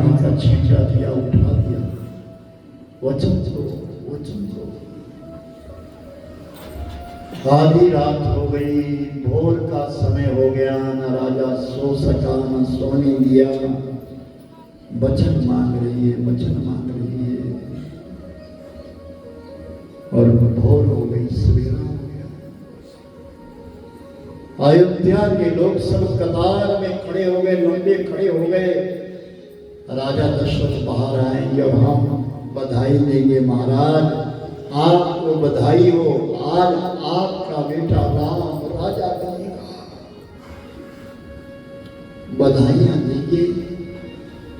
पानी का छींटा दिया, उठा दिया, वचन दो, वचन दो। आधी रात हो गई, भोर का समय हो गया, न राजा सो सका, न सोने दिया। वचन मांग रही है, वचन मांग रही है। और भोर हो गई, सवेरा हो गया। अयोध्या के लोग सब कतार में खड़े हो गए, लंबे खड़े हो गए। राजा दशरथ बाहर आएंगे और हम बधाई देंगे, महाराज आपको बधाई हो, आज आपका बेटा राम राजा बनेगा। बधाइयां देंगे,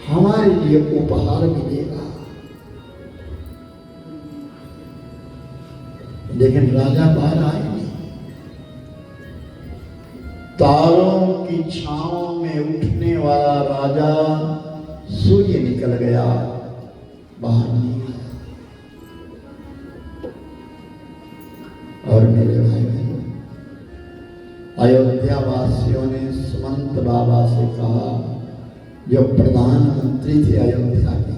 हमारे लिए उपहार मिलेगा। लेकिन राजा बाहर आए नहीं। तारों की छांव में उठने वाला राजा सूर्य निकल गया, बाहर नहीं आया। और मेरे भाई बहनों, अयोध्या वासियों ने सुमंत बाबा से कहा, जो प्रधानमंत्री थे अयोध्या के,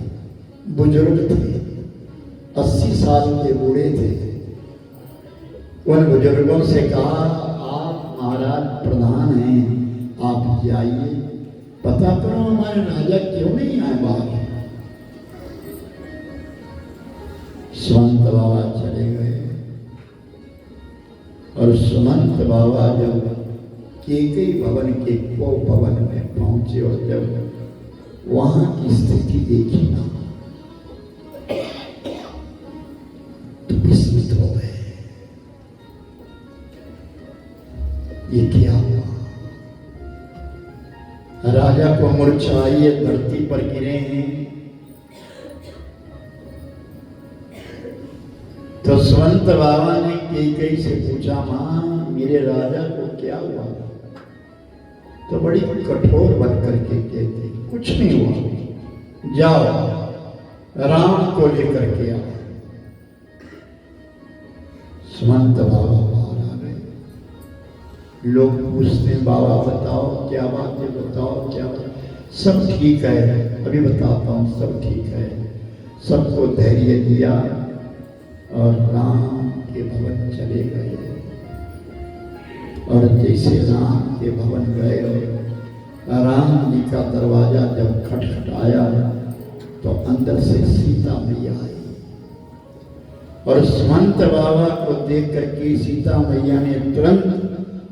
बुजुर्ग थे, 80 साल के बूढ़े थे, उन बुजुर्गों से कहा, आप महाराज प्रधान हैं, आप जाइए, पता करो हमारे राजा क्यों नहीं आए बाहर। सुमंत बाबा चले गए और सुमंत बाबा जब केकई भवन के को भवन में पहुंचे और जब वहां की स्थिति देखी ना, तो विस्मित हो गए। ये क्या हुआ? राजा को मूर्छा आई है, धरती पर गिरे हैं। तो सुमंत बाबा ने केकई से पूछा, मां मेरे राजा को क्या हुआ? तो बड़ी कठोर बन करके कहती, कुछ नहीं हुआ, जाओ राम को लेकर के आओ। सुमंत बाबा बाहर आ गए। लोग पूछते हैं, बाबा बताओ क्या बात है, बताओ क्या बात? सब ठीक है, अभी बताता हूँ, सब ठीक है। सबको धैर्य दिया और राम के भवन चले गए। और जैसे राम के भवन गए और राम जी का दरवाजा जब खटखटाया तो अंदर से सीता मैया आई। और सुमंत बाबा को देख करके सीता मैया ने तुरंत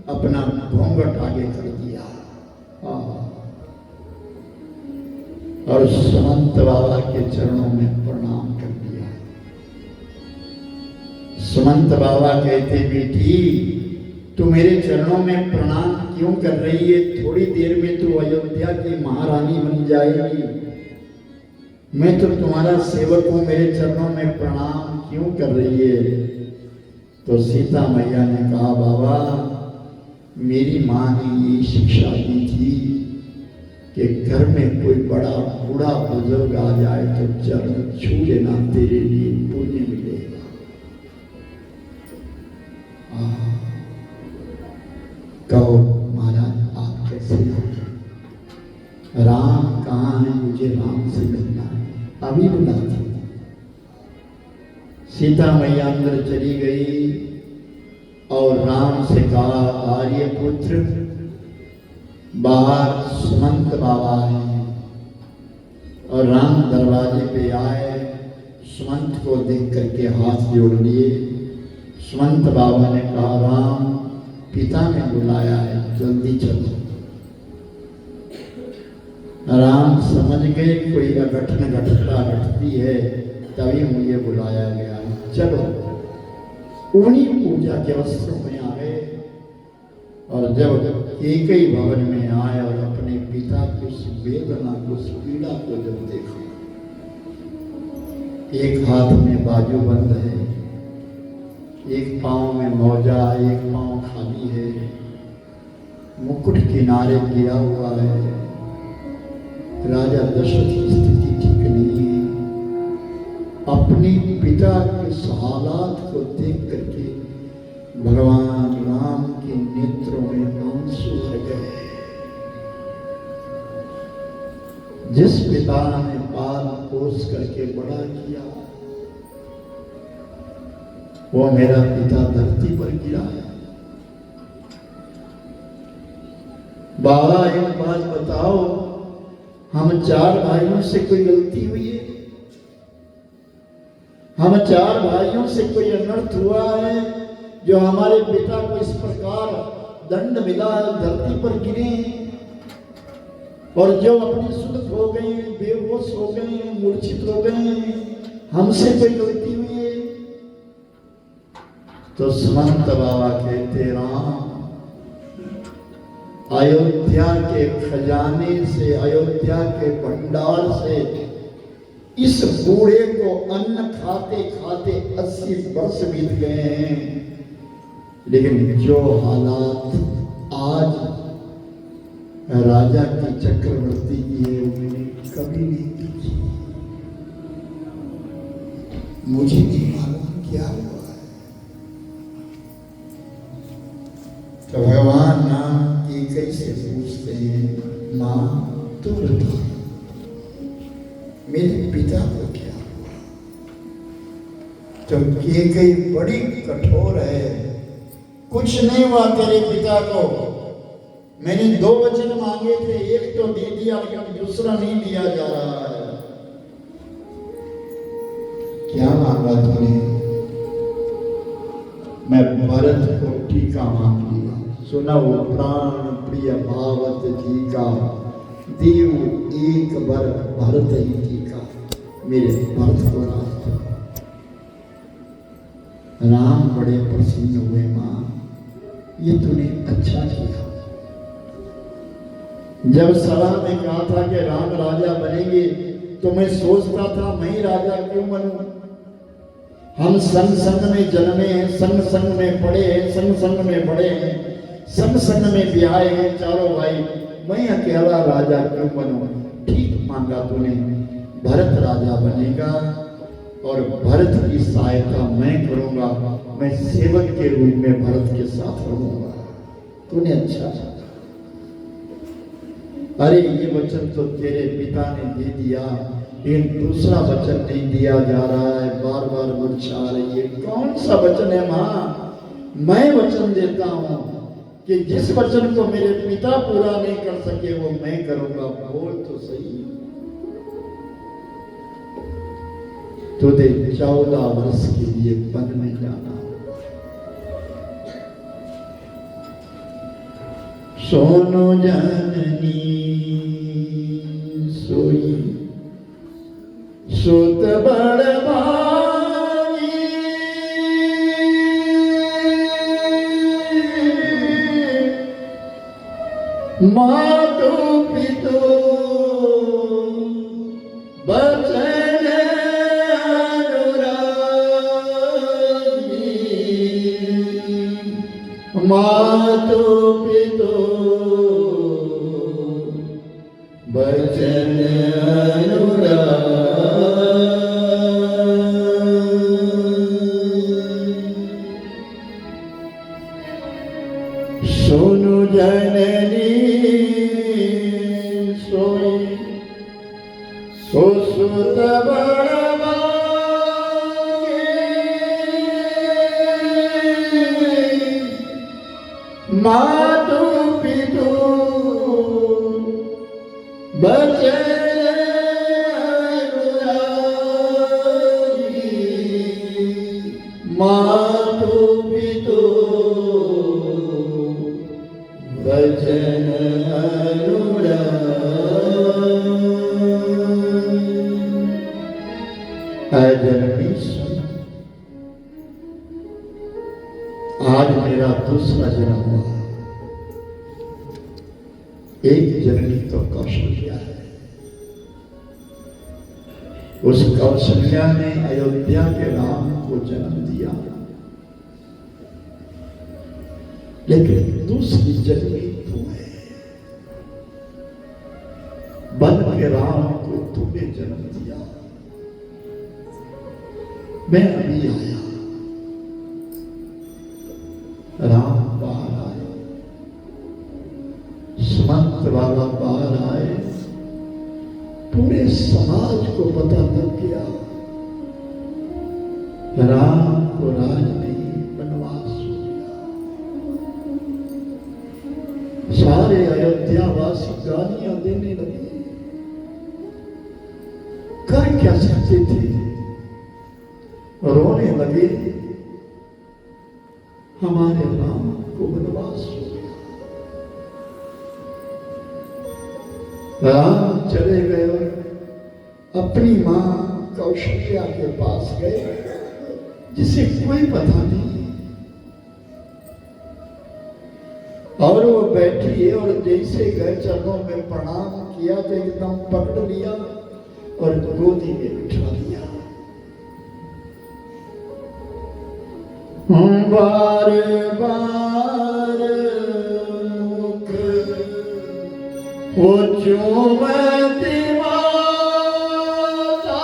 अपना घूंघट आगे कर दिया और सुमंत बाबा के चरणों में प्रणाम कर दिया। सुमंत बाबा कहते, बेटी तू मेरे चरणों में प्रणाम क्यों कर रही है? थोड़ी देर में तू अयोध्या की महारानी बन जाएगी। मैं तो तुम्हारा सेवक हूं, मेरे चरणों में प्रणाम क्यों कर रही है? तो सीता मैया ने कहा, बाबा मेरी माँ ने ये शिक्षा दी थी कि घर में कोई बड़ा बूढ़ा बुजुर्ग आ जाए तो चरण छू लेना, तेरे लिए पुण्य मिलेगा। कहो महाराज आप कैसे हो? राम कहाँ है? मुझे राम से मिलना है, अभी बुलाती। सीता मैया अंदर चली गई और राम से कहा, आर्यपुत्र बाहर सुमंत बाबा है। और राम दरवाजे पे आए, सुमंत को देख करके हाथ जोड़ लिए। सुमंत बाबा ने कहा, राम पिता ने बुलाया है, जल्दी चलो। राम समझ गए कोई घटना घटती है, तभी मुझे बुलाया गया है, चलो। उन्हीं पूजा के वस्त्रों में आए और जब केकई भवन में आए और अपने पिता की उस वेदना को, उस पीड़ा को जब देखा, एक हाथ में बाजू बंद है, एक पांव में मौजा, एक पांव खाली है, मुकुट किनारे गिरा हुआ है। राजा दशरथ की स्थिति ठीक नहीं है। अपने पिता के हालात को देख करके भगवान राम के नेत्रों में आंसू भर गए। जिस पिता ने पाल पोस करके बड़ा किया, वो मेरा पिता धरती पर गिरा है। बाबा एक बात बताओ, हम 4 भाइयों से कोई गलती हुई है? हम 4 भाइयों से कोई अनर्थ हुआ है जो हमारे पिता को इस प्रकार दंड मिला, धरती पर गिरे और जो अपनी सुलत हो गए, बेहोश हो गए, मूर्छित हो गए, हमसे कोई गलती हुई है? तो सुमंत बाबा कहते, राम अयोध्या के खजाने से, अयोध्या के भंडार से इस बूढ़े को अन्न खाते खाते 80 वर्ष बीत गए हैं, लेकिन जो हालात आज राजा की चक्रवर्ती की है, वो मैंने कभी नहीं देखी। मुझे नहीं मालूम क्या हुआ है। तो भगवान नाम की कैसे पूछते हैं, मां तू बता मेरे पिता को क्या हुआ? तो कई बड़ी कठोर है, कुछ नहीं हुआ तेरे पिता को। मैंने 2 वचन मांगे थे, एक तो दे दिया लेकिन दूसरा नहीं दिया जा रहा है। क्या मांगा तूने? मैं भरत को टीका मांग लिया। सुना वो प्राण प्रिय भावत जी का, देव एक बार भरत ही टीका, मेरे भरत को राज। राम बड़े प्रसन्न हुए, मां ये तूने अच्छा किया। जब सभा में कहा था कि राम राजा बनेंगे, तो मैं सोचता था मैं ही राजा क्यों बनूं? हम संग संग में जन्मे हैं, संग संग में पढ़े हैं, संग संग में बड़े हैं, संग संग में ब्याहे हैं चारों भाई, मैं अकेला राजा क्यों बनूं? ठीक मांगा तूने, भरत राजा बनेगा और भरत की सहायता मैं करूंगा, मैं सेवक के रूप में भरत के साथ रहूंगा। तूने अच्छा सोचा। अरे ये वचन तो तेरे पिता ने दे दिया, लेकिन दूसरा वचन नहीं दिया जा रहा है, बार बार मुरझा रही है। कौन सा वचन है मां? मैं वचन देता हूं कि जिस वचन को मेरे पिता पूरा नहीं कर सके वो मैं करूंगा। बोल तो सही। तुझे 14 वर्ष के लिए वन में जाना। सोनो जननी सोई सुत बड़ भागी, मातु पितु बचन अनुरागी, मातु पितु बचन अनुरागी। सोनु जननी सोई सो सुत बड़ भागी, मातु पितु बचन अनुरागी, मातु पितु बचन अनुरागी। जननी सुन, आज मेरा दूसरा जन्म हुआ। एक जननी तो कौशल्या है, उस कौशल्या ने अयोध्या के राम को जन्म दिया, लेकिन दूसरी जननी तू है। बन के राम को तूने जन्म दिया। मैं अभी आया, राम बाहर आए, सुमंत बाबा बाहर आए, पूरे समाज को पता लग गया राम को राज नहीं वनवास हो गया। सारे अयोध्यावासी गालियां देने लगे। कर क्या सकते थे? रोने लगे, हमारे राम को वनवास हो गया। राम चले गए और अपनी मां कौशल्या के पास गए, जिसे कोई पता नहीं, और वो बैठी है और जैसे गए चरणों में प्रणाम किया तो एकदम पकड़ लिया और गोदी में बिठा दिया। बार बार मुख वो चूमती माता,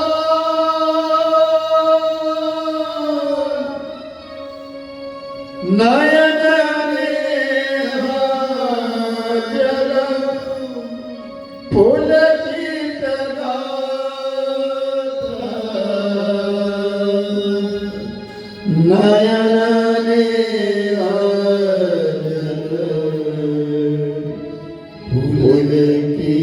नयन जल फूल नयन फूल की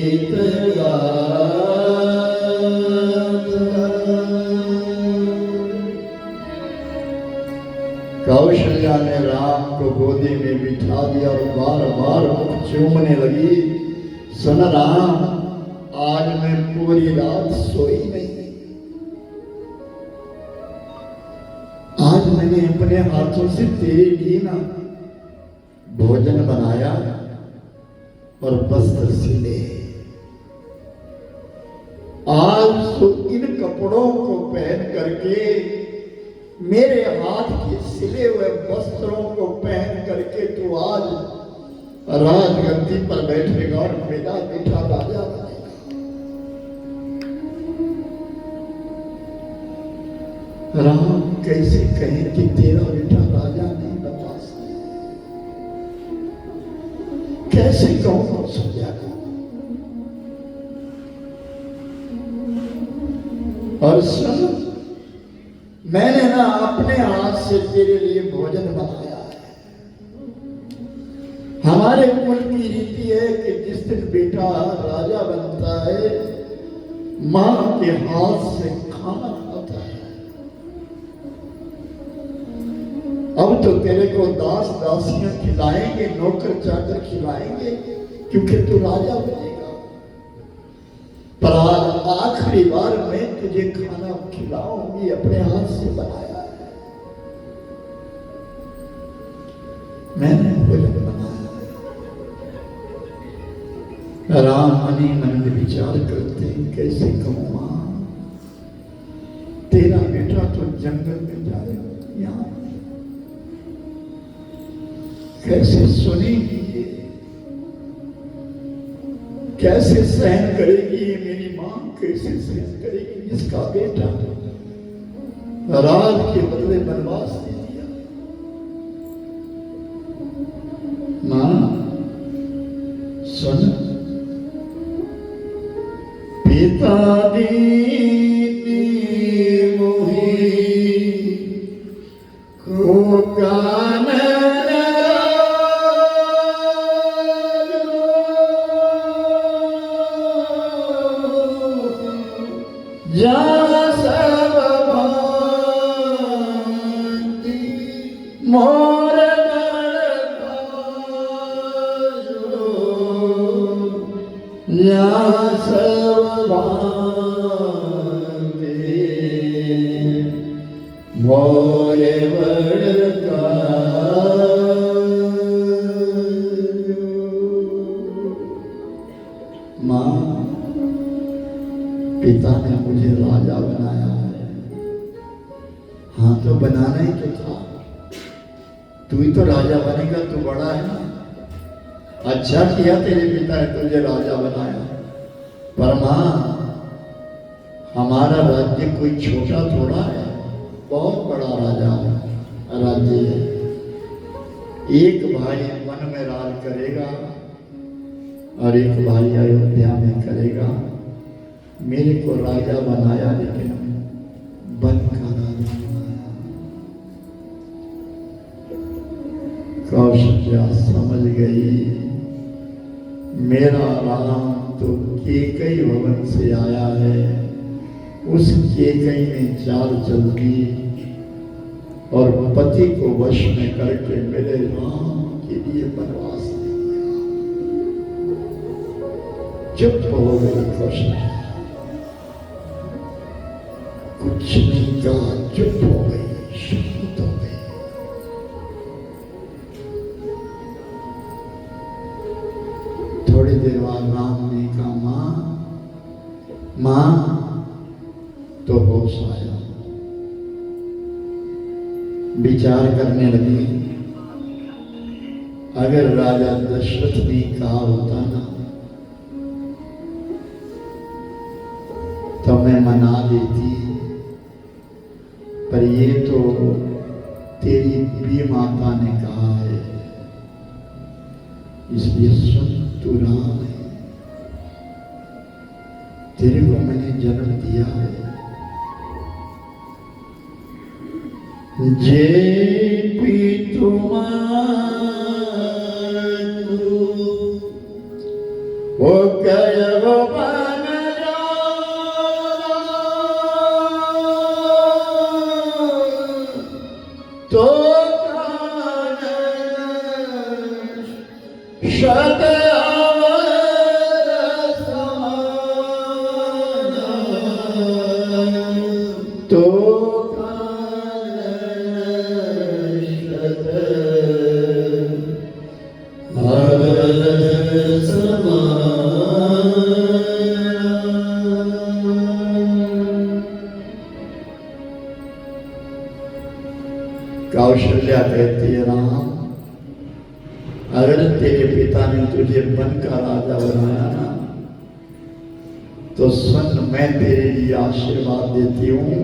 कौशल्या ने राम को गोदी में बिठा दिया और बार बार चूमने लगी। सुन राम, आज मैं पूरी रात सोई नहीं। आज मैंने अपने हाथों से तेरे लिए ना भोजन बनाया और वस्त्र सिले। आज तो इन कपड़ों को पहन करके, मेरे हाथ के सिले हुए वस्त्रों को पहन करके तू आज राजगद्दी पर बैठेगा और मेरा बेटा राजा बनेगा। राम कैसे कहे कि तेरा बेटा राजा नहीं बता सकता? कैसे कहूं कौशल्या को? और सुन, मैंने ना अपने हाथ से तेरे लिए भोजन बनाया है। हमारे कुल की रीति है कि जिस दिन बेटा राजा बनता है, मां के हाथ से खाना खाता है। अब तो तेरे को दास दासियां खिलाएंगे, नौकर चाकर खिलाएंगे, क्योंकि तू राजा बनेगा। पर आज आखिरी बार मैं तुझे खाना खिलाऊंगी, अपने हाथ से बनाया है। मैंने भोजन बनाया है। राम मनी मन में विचार करते, कैसे कहूं मां, तेरा बेटा तो जंगल में जाएगा, यहाँ कैसे सुनेगी, कैसे सहन करेगी ये मेरी मां, कैसे सहन करेगी जिसका बेटा राज के बदले वनवास दे दिया। मां सुन, पिता दीनी मोही को गान मोर मोरे बड़का मां, पिता ने मुझे राजा बनाया है। हाँ तो बनाना ही तो था, तू ही तो राजा बनेगा, तू बड़ा है ना। अच्छा किया तेरे पिता ने तुझे राजा बनाया। पर मां, हमारा राज्य कोई छोटा थोड़ा है, बहुत बड़ा राज्य है। एक भाई वन में राज करेगा और एक भाई अयोध्या में करेगा। मेरे को राजा बनाया, लेकिन बन का राजा बनाया। कौशल्या समझ गई मेरा राम तो केकई भवन से आया है, उस केकई में चाल चलती और पति को वश में करके मेरे राम के लिए वनवास दे दिया। चुप हो गई कौशल्या, कुछ नहीं कहा, चुप हो गई, शांत हो गई। थोड़ी देर बाद राम ने कहा, मां तो होश आया, विचार करने लगी, अगर राजा दशरथ ने कहा होता ना तो मैं मना देती, पर ये तो तेरी प्रिय माता ने कहा है, इसलिए सुन, तू राम है, तेरे को मैंने जन्म दिया है। जे भी तुम्हारू वो कहो बन तो शत तो कौशल्या कहती है, राम अगर तेरे पिता ने तुझे वन का राजा बनाया ना तो सुन, मैं तेरे लिए आशीर्वाद देती हूं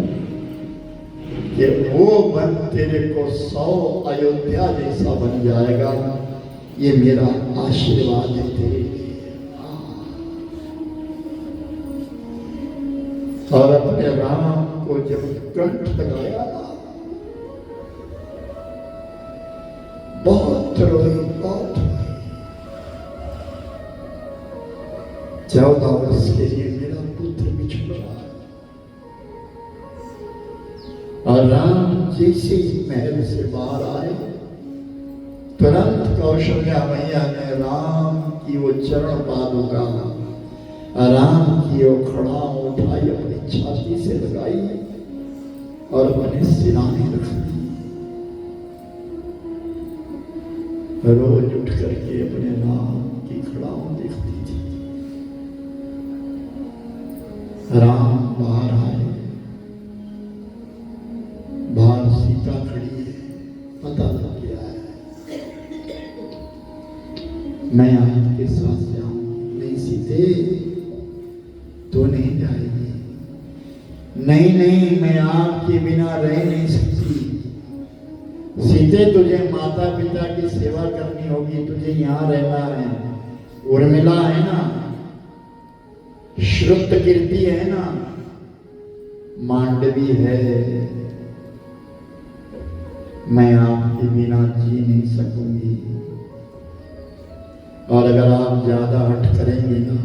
कि वो वन तेरे को 100 अयोध्या जैसा बन जाएगा। ये मेरा आशीर्वाद है तेरे लिए। और अपने राम को जब कंठ लगाया ना, बहुत रोई, बहुत रोई। 14 वर्ष के लिए मेरा पुत्र बिछड़ रहा है। और राम जैसे ही महल से बाहर आए, तुरंत कौशल्या मैया ने राम की वो चरण पादुका, राम की वो खड़ा उठाई, अपनी छाती से लगाई और अपने सिराने रख दी। रोज उठ करके अपने राम की खड़ाओं देखती थी। राम बाहर आए, बाहर सीता खड़ी है, पता लग गया है मैं आपके साथ जाऊं। नहीं सीते, तो नहीं जाएगी। नहीं नहीं, मैं आपके बिना रह नहीं सकती। सीते, तुझे माता पिता की सेवा करनी होगी, तुझे यहाँ रहना है। उर्मिला है ना, श्रुत कीर्ति है ना, मांडवी है, मैं आपके बिना जी नहीं सकूंगी। और अगर आप ज्यादा हट करेंगे ना,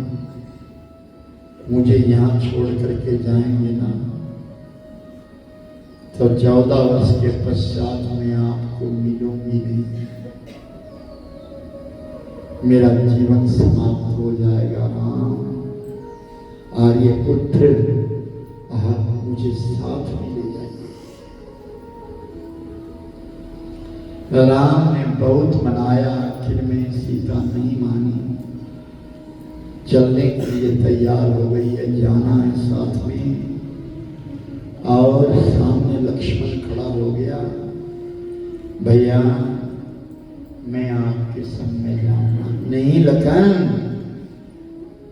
मुझे यहाँ छोड़ करके जाएंगे ना, तो 14 वर्ष के पश्चात मैं आपको मिलूंगी नहीं, मेरा जीवन समाप्त हो जाएगा। राम, आर्यपुत्र, आप मुझे साथ में ले जाइए। राम ने बहुत मनाया, आखिर में सीता नहीं मानी, चलने के लिए तैयार हो गई है, जाना है साथ में। और सामने लक्ष्मण खड़ा हो गया, भैया मैं आपके संग में जाऊंगा। नहीं लखन,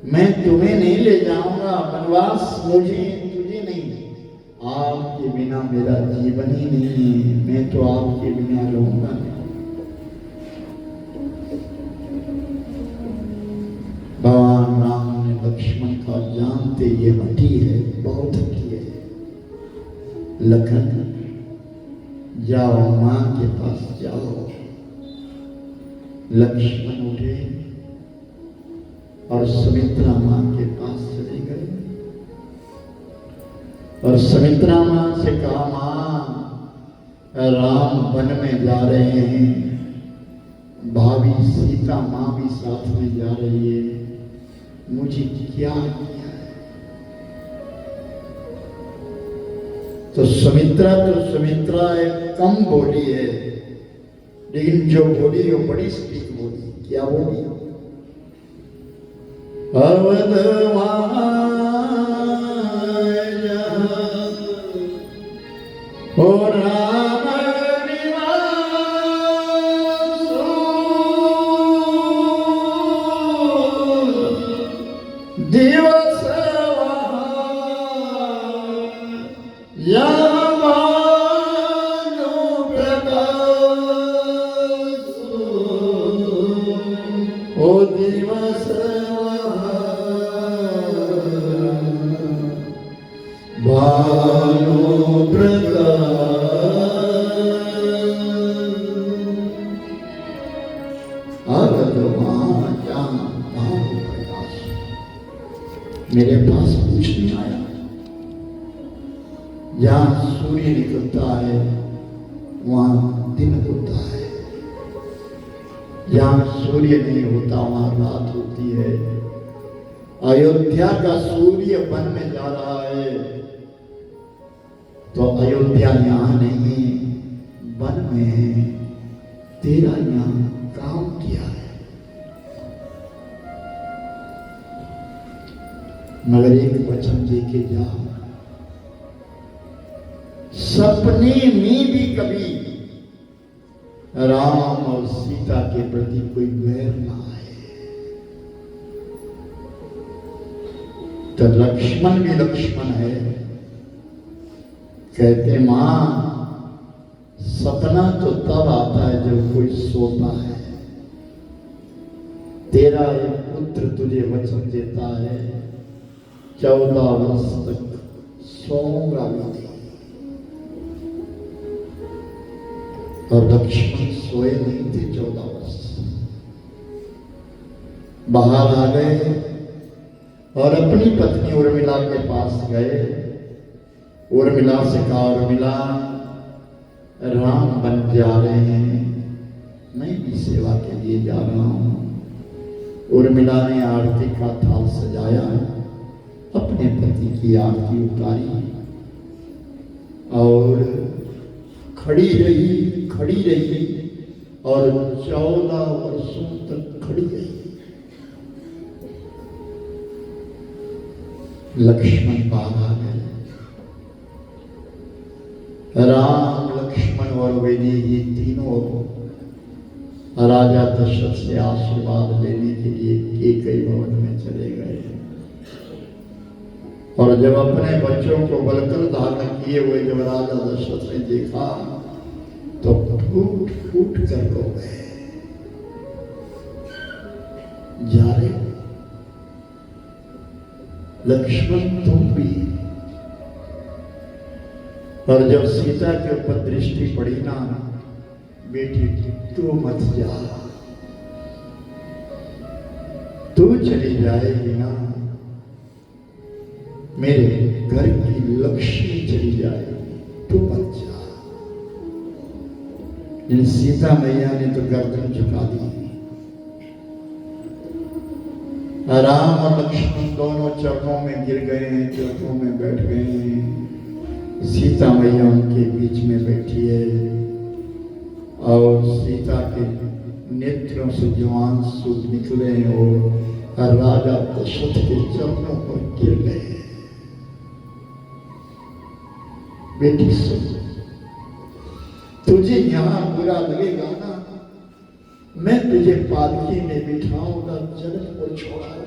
मैं तुम्हें नहीं ले जाऊंगा, वनवास मुझे, तुझे नहीं, आपके बिना मेरा जीवन ही नहीं है, मैं तो आपके बिना रहूंगा नहीं। भगवान राम ने लक्ष्मण का जान मानते ये हठी है, बहुत हठी है। लखन जाओ मां के पास जाओ। लक्ष्मण उठे और सुमित्रा मां के पास चले गए और सुमित्रा मां से कहा, मां राम वन में जा रहे हैं, भाभी सीता मां भी साथ में जा रही है, मुझे क्या किया है? तो सुमित्रा एक कम बोली है, लेकिन जो बोली वो बड़ी स्पीक बोली। क्या बोली? अवधवा और दिवस ओ दिवस भानु मेरे पास पूछने आया। जहां सूर्य निकलता है वहां दिन होता है, जहां सूर्य नहीं होता वहां रात होती है। अयोध्या का सूर्य वन में जा रहा है तो अयोध्या यहां नहीं वन में है। तेरा यहां काम क्या है? मगर एक वचन देके जा, सपने में भी कभी राम और सीता के प्रति कोई वैर ना आए। तो लक्ष्मण भी लक्ष्मण है। कहते मां, सपना तो तब आता है जब कोई सोता है। तेरा एक पुत्र तुझे वचन देता है 14 वर्ष तक सोऊंगा भी। और लक्ष्मण सोए नहीं थे 14 वर्ष। बाहर आ गए और अपनी पत्नी उर्मिला के पास गए। उर्मिला से कहा, उर्मिला राम बन जा रहे हैं, मैं भी सेवा के लिए जा रहा हूं। उर्मिला ने आरती का थाल सजाया, अपने पति की आरती उतारी और खड़ी रही और 14 वर्षों तक खड़ी रही। लक्ष्मण बाहर आ गए। राम, लक्ष्मण और वैदेही तीनों राजा दशरथ से आशीर्वाद लेने के लिए कैकेयी भवन में चले गए। और जब अपने बच्चों को बलकर धारण किए हुए जब राजा दशरथ ने देखा तो फूट फूट कर रो गए। जा रहे हो लक्ष्मण, तुम भी। और जब सीता के ऊपर दृष्टि पड़ी ना, बेटी तू मत जा, तू चली जाएगी ना, मेरे घर की लक्ष्मी चली जाएगी, तू मत जा। इन सीता मैया ने तो गर्दन झुका दी। राम और लक्ष्मण दोनों चरणों में गिर गए हैं, चरणों में बैठ गए हैं। सीता मैया उनके बीच में बैठी है और सीता के नेत्रों से जो आंसू निकले हैं वो राजा दशरथ के चरणों पर गिर गए। बेटी सुन, तुझे यहां बुरा लगेगा ना, मैं तुझे पालकी में बिठाऊंगा, जनकपुर छोड़ाऊंगा।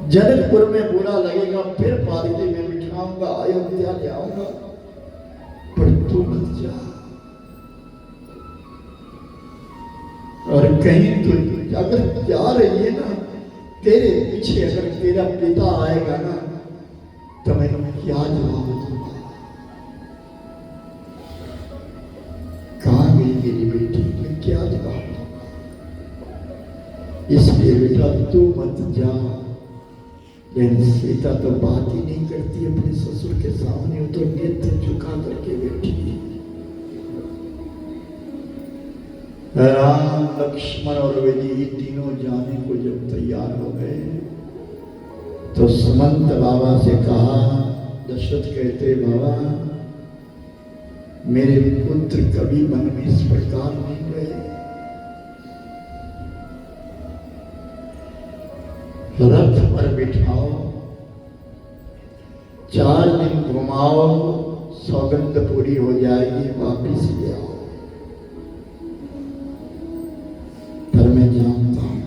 जनकपुर में बुरा लगेगा, फिर पालकी में बिठाऊंगा, अयोध्या ले आऊंगा, पर तू मत जा। और कहीं तो अगर जा रही है ना तेरे पीछे अगर तेरा पिता आएगा ना तो मैं क्या जवाब दूंगा? कहाँ गई मेरी बेटी, मैं क्या जवाब दूंगा? इसलिए बेटा तू मत जा। लेकिन सीता तो बात ही नहीं करती अपने ससुर के सामने, वो तो नेत्र झुका करके बैठी। राम लक्ष्मण और वैदेही तीनों जाने को जब तैयार हो गए तो सुमंत बाबा से कहा, दशरथ कहते बाबा मेरे पुत्र कभी मन में इस प्रकार नहीं गए, रथ पर बिठाओ, 4 दिन घुमाओ, सौगंध पूरी हो जाएगी, वापिस ले आओ। पर मैं जानता हूं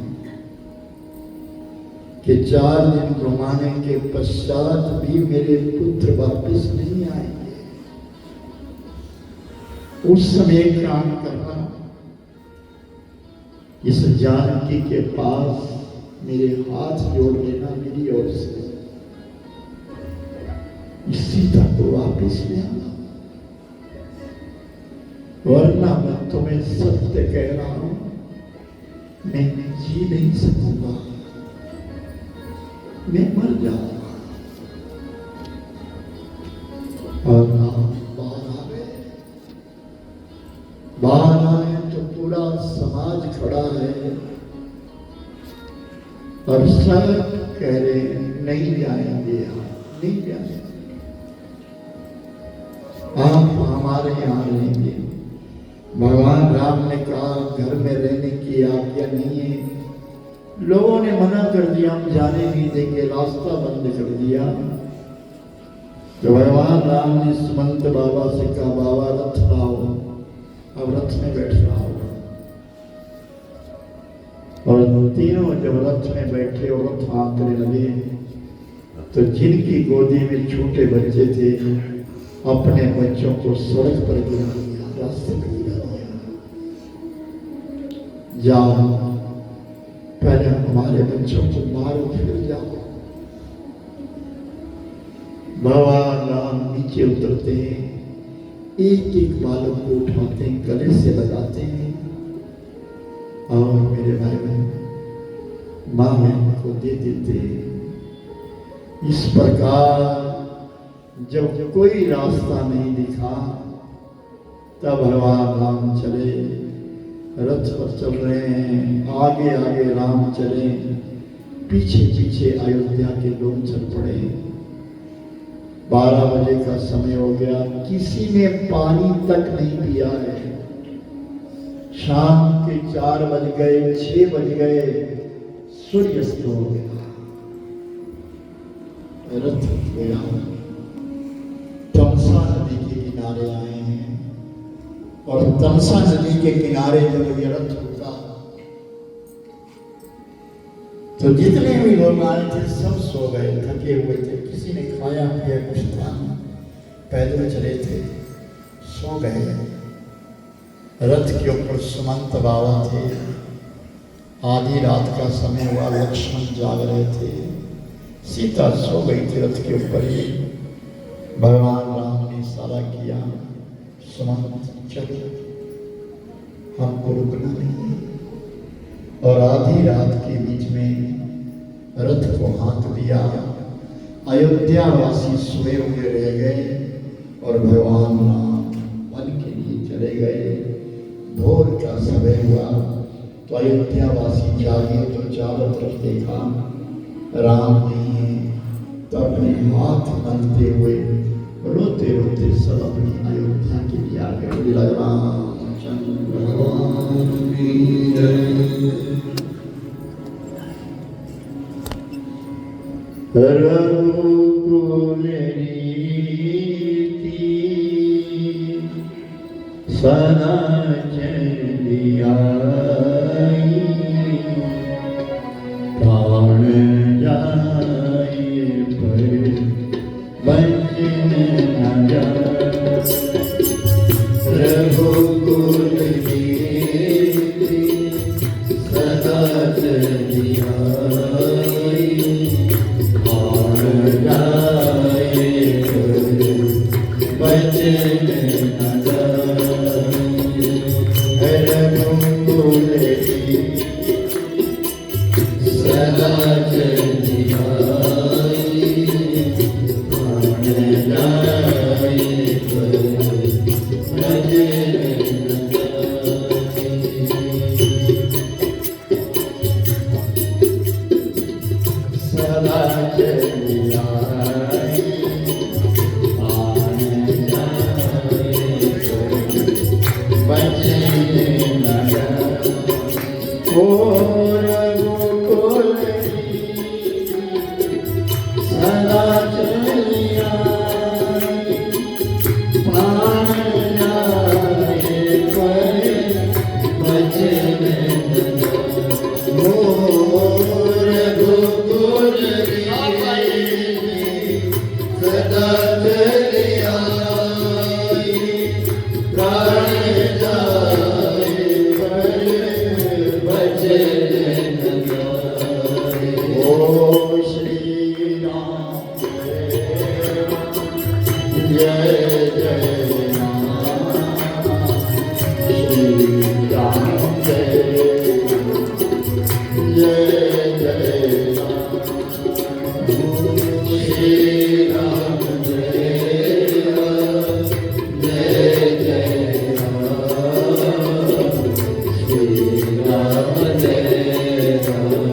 कि 4 दिन घुमाने के पश्चात भी मेरे पुत्र वापिस नहीं आएंगे। उस समय काम करना, इस जानकी के पास मेरे हाथ जोड़ लेना मेरी ओर से, सीता को वापिस ले आना, वरना मैं तुम्हें सत्य कह रहा हूं, मैं जी नहीं सकूंगा, मैं मर जाऊंगा। और बाहर आए तो पूरा समाज खड़ा है और सब कह रहे नहीं जाएंगे, नहीं जाएंगे, आप हमारे यहाँ रहेंगे। भगवान राम ने कहा घर में रहने की आज्ञा नहीं है। लोगों ने मना कर दिया, हम जाने नहीं देंगे, रास्ता बंद कर दिया। तो भगवान राम ने सुमंत बाबा से कहा बाबा रथ लाओ, अब रथ में बैठ रहा हो। और तीनों जब रथ में बैठे और रथ हाँकने लगे तो जिनकी गोदी में छोटे बच्चे थे अपने बच्चों को सड़क पर गिरा दिया, रास्ते पर गिरा दिया। जाओ पहले हमारे बच्चों को मारो फिर जाओ। भगवान राम नीचे उतरते हैं, एक एक बालक को उठाते हैं, गले से लगाते हैं और मेरे भाई बहन मां बहन को दे देते हैं। इस प्रकार जब कोई रास्ता नहीं दिखा तब भगवान राम चले, रथ पर चल रहे हैं, आगे आगे राम चले, पीछे पीछे अयोध्या के लोग चल पड़े। 12 बजे का समय हो गया, किसी ने पानी तक नहीं पिया है। शाम के 4 बज गए, 6 बज गए, सूर्य अस्त हो गया, रथ गया। तमसा नदी के किनारे आए हैं और तमसा नदी के किनारे जब ये रथ रुका तो जितने भी लोग आए थे सब सो गए, थके हुए थे, किसी ने खाया पिया कुछ था, पैदल चले थे, सो गए। रथ के ऊपर सुमंत बाबा थे, आधी रात का समय हुआ, लक्ष्मण जाग रहे थे, सीता सो गई थी रथ के ऊपर ही। भगवान राम ने इशारा किया, सुमंत चलो, हमको रुकना नहीं है। और आधी रात के बीच में रथ को हाँक दिया। अयोध्या वासी सोए हुए रह गए और भगवान राम वन के लिए चले गए। भोर का समय हुआ तो अयोध्या वासी जागे तो चारों तरफ देखा राम नहीं है, तो अपने हाथ मलते हुए रोते रोते सब अपनी अयोध्या के लिए आ गए। रामचंद्र भगवान की जय। रघुकुल रीति सदा चली आई, प्राण जाए पर बचन न जाए। रघुकुल रीति सदा चली आई, सदा चली आई, बचने लगा और गोकुल सदा चली आई, प्राण जाए पर बचने लगा और गोकुल सदा चली आई, प्राण जाए पर बचने लगा। ओ श्री राम जय जय राम, श्री राम जय जय राम, श्री राम जय जय राम, श्री राम जय राम।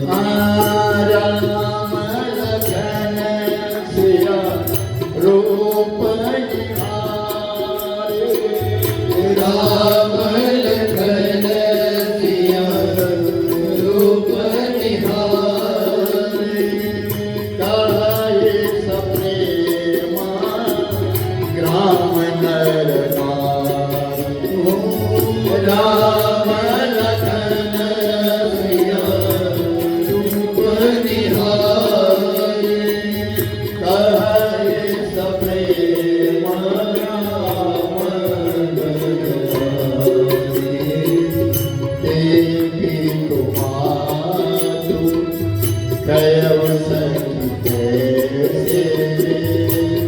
राम लखन सिया रूप निहारे, राम लखन सिया रूप निहारे, काहे सपने ग्राम नर नारी। राम लखन सिया रूप निहारे, काहे सपने ग्राम नर नारी। देवी तुम्हारू कैव सखी कैसे,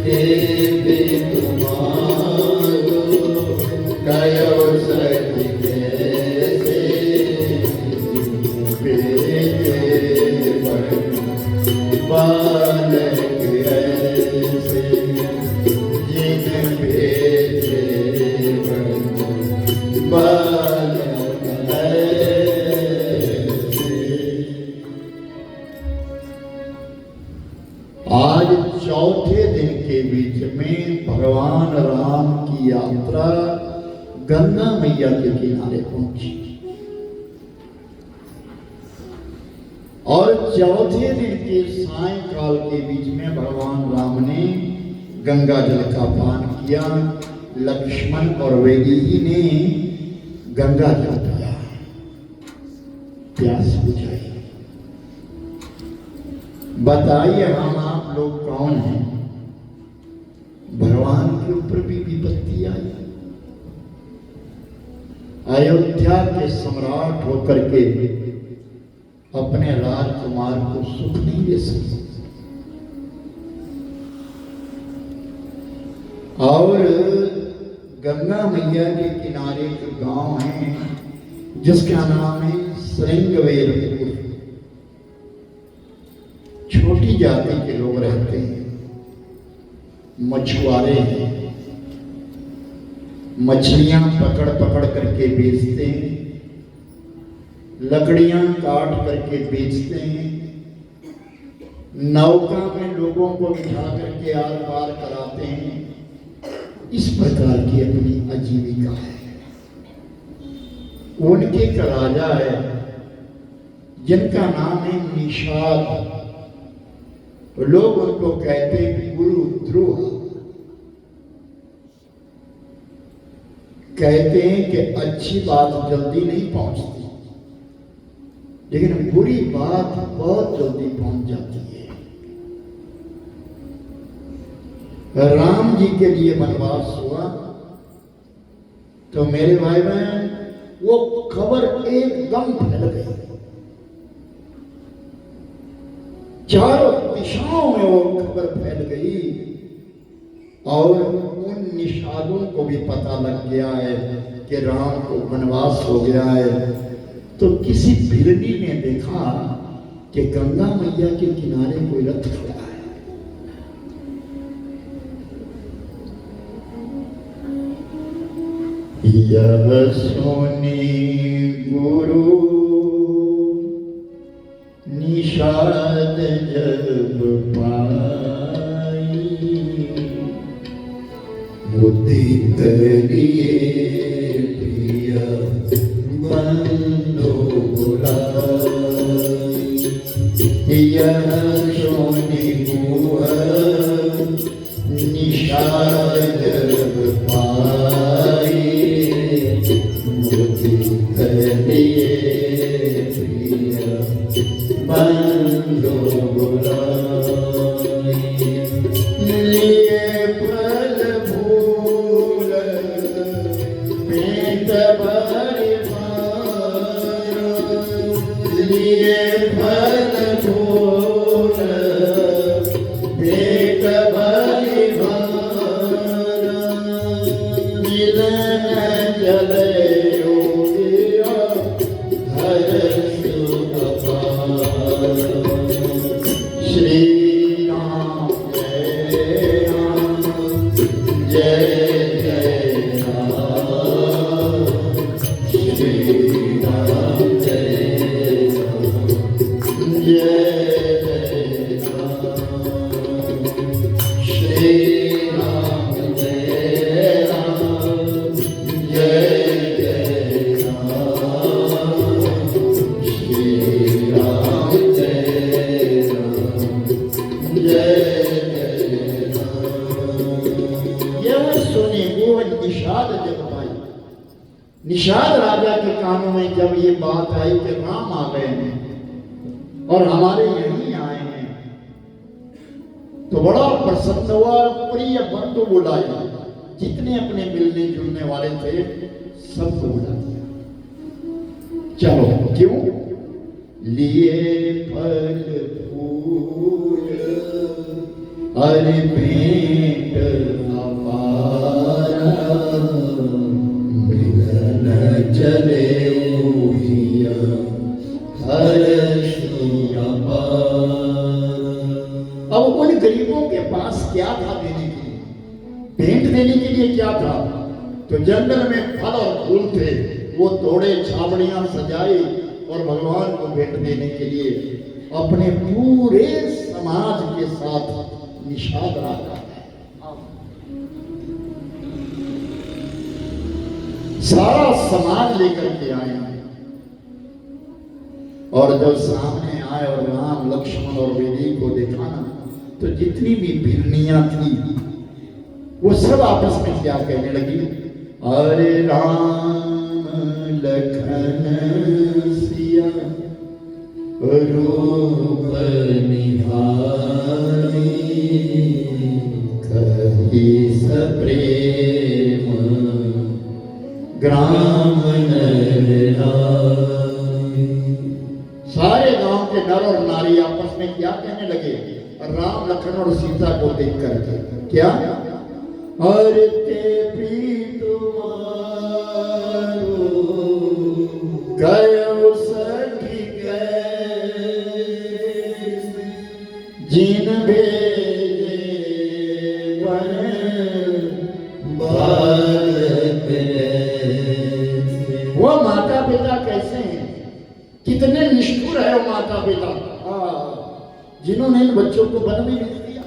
देवी तुम्हारू कैव सखी कैसे, बेटे बालक ऐसे, जिन बेटे बालक ऐसे। आज चौथे दिन के बीच में भगवान राम की यात्रा गंगा मैया के किनारे पहुंची और चौथे दिन के सायंकाल के बीच में भगवान राम ने गंगा जल का पान किया। लक्ष्मण और वैदेही ने गंगा जल पिया, प्यास बुझाई। बताइए हम आप लोग कौन हैं? भगवान के ऊपर भी विपत्ति आई। अयोध्या के सम्राट होकर के अपने राजकुमार को सुख नहीं दे सकते और गंगा मैया के किनारे एक गांव है जिसका नाम है श्रृंगवेरपुर। छोटी जाति के लोग रहते हैं, मछुआरे हैं, मछलियां पकड़ पकड़ करके बेचते हैं, लकड़ियां काट करके बेचते हैं, नौका में लोगों को बिठा करके आर पार कराते हैं। इस प्रकार की अपनी आजीविका है। उनके एक राजा है जिनका नाम है निषाद। लोग उनको कहते हैं गुरु द्रोह। कहते हैं कि अच्छी बात जल्दी नहीं पहुंचती, लेकिन बुरी बात बहुत जल्दी पहुंच जाती है। राम जी के लिए वनवास हुआ तो मेरे भाई बहन वो खबर एकदम फैल गई, चारों दिशाओं में वो खबर फैल गई और उन निषादों को भी पता लग गया है कि राम को वनवास हो गया है। तो किसी भिरनी ने देखा कि गंगा मैया के किनारे कोई रथ खड़ा है। यह सुनी गुरु निषाद जब पाई मुदित लिए प्रिय बंदो बुलाई यह सोनी मुह निषाद जब पाई मुदित लिए प्रिय बंदो बुलाई लिए फल भूल पेट भरि मारो लिए फल भूल पेट भरि मारो मिलन चले योगिया हर सुख पारो श्री राम जय जय राम श्री राम जय जय राम श्री राम जय राम जय जय राम श्री राम जय राम जय जय राम। यह सुने वो निषाद जब पाई। निषाद राजा के कानों में जब ये बात आई कि राम आ गए हैं और हमारे यहीं आए हैं, तो बड़ा प्रसन्न हुआ। प्रिय बंधु बुलाया, जितने अपने मिलने जुलने वाले थे सबको बुला दिया। चलो, क्यों? लिए फल फूल अरे भेंट अपारा मिलन चले ओहिया हर सुख अपारा। अब उन गरीबों के पास क्या था देने के लिए? भेंट देने के लिए क्या था? तो जंगल में फल और फूल थे, वो तोड़े, छावड़ियां सजाई और भगवान को भेंट देने के लिए अपने पूरे समाज के साथ निषाद राजा सारा समाज लेकर के आए हैं। और जब सामने आए और राम, लक्ष्मण और वेदी को देखा ना, तो जितनी भी भिरनियां थी वो सब आपस में क्या कहने लगी? अरे राम लखन सिया रूप निहारी कही सप्रेम ग्राम नर। सारे गांव के नर और नारी आपस में क्या कहने लगे? राम, लखन और सीता को देख करके क्या? अरे ते प्रीतुमारो गयो सखी कैसे जिन भेजे वन बालक ऐसे। वो माता पिता कैसे हैं? कितने निष्ठुर है वो माता पिता, जिन्होंने इन बच्चों को वन में भेज दिया।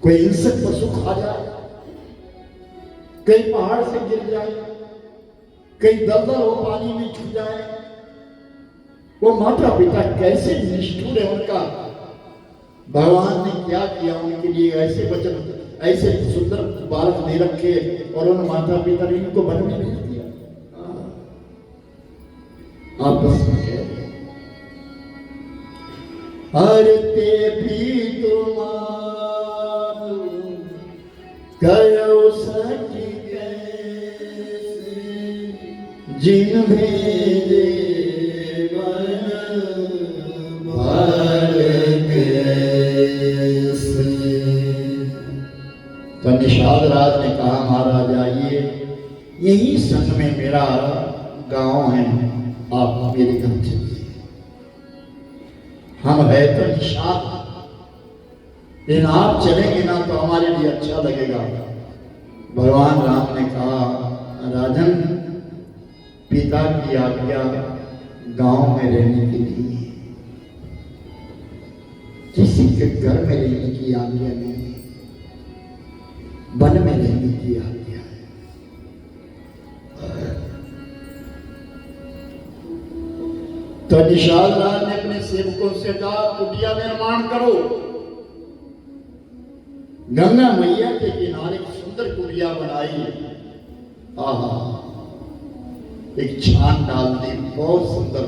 कोई हिंसक पशु खा जाए, कहीं पहाड़ से गिर जाए, कहीं दलदल हो पानी में छू जाए, वो माता पिता कैसे निष्ठुर है उनका। भगवान ने क्या किया उनके लिए? ऐसे बच्चे, ऐसे सुंदर बालक दे रखे और उन माता पिता ने इनको वन में भेज दिया। आपस में कह अरे ते प्रीतुमारो गयो सखी कैसे जिन भेजे वन बालक ऐसे। तो निषाद राज ने कहा, महाराज आइए, यही संग में मेरा गांव है, आप मेरे घर चलिए। हम है तो निषाद, लेकिन आप चलेंगे ना तो हमारे लिए अच्छा लगेगा। भगवान राम ने कहा, राजन, पिता की आज्ञा गांव में रहने के लिए, किसी के घर में रहने की आज्ञा नहीं है, वन में रहने की आज्ञा है। तो निषाद राज ने अपने सेवकों से कहा, कुटिया निर्माण करो। गंगा मैया के किनारे एक सुंदर कुटिया बनाई। आहा, एक छान डाल दी, बहुत सुंदर,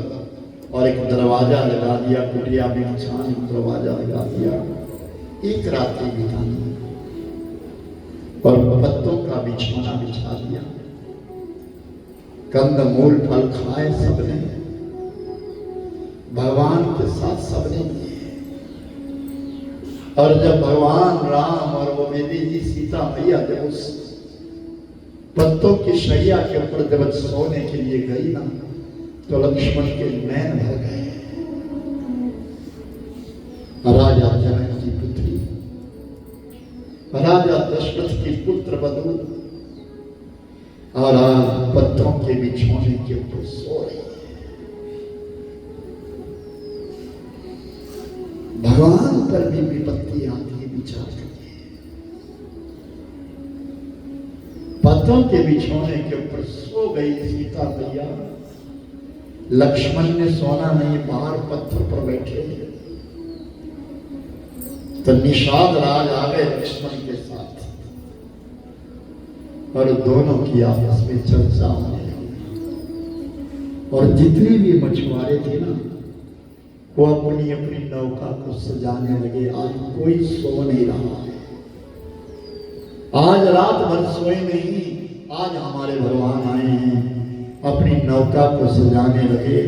और एक दरवाजा लगा दिया। कुटिया में छान, दरवाजा लगा दिया। एक रात्रि बिताई और पत्तों का बिछौना बिछा दिया। कंदमूल फल खाए सबने, भगवान के साथ सबने किए। और जब भगवान राम और वो बेटी जी सीता मैया जब उस पत्तों की शैया के ऊपर जब सोने के लिए गई ना, तो लक्ष्मण के नैन भर गए। राजा जनक की पुत्री, राजा दशरथ की पुत्र वधू, और आज पत्थरों के बिछौने के ऊपर सो रही है। भगवान पर भी विपत्ति आती है, विचार करिए। पत्थरों के बिछौने के ऊपर सो गई सीता मैया। लक्ष्मण ने सोना नहीं, बाहर पत्थर पर बैठे थे। तो निषाद राज आ गए लक्ष्मण के साथ, और दोनों की आपस में चर्चा होने लगी। और जितने भी मछुआरे थे ना, वो अपनी अपनी नौका को सजाने लगे। आज कोई सो नहीं रहा है, आज रात भर सोए नहीं। आज हमारे भगवान आए हैं, अपनी नौका को सजाने लगे।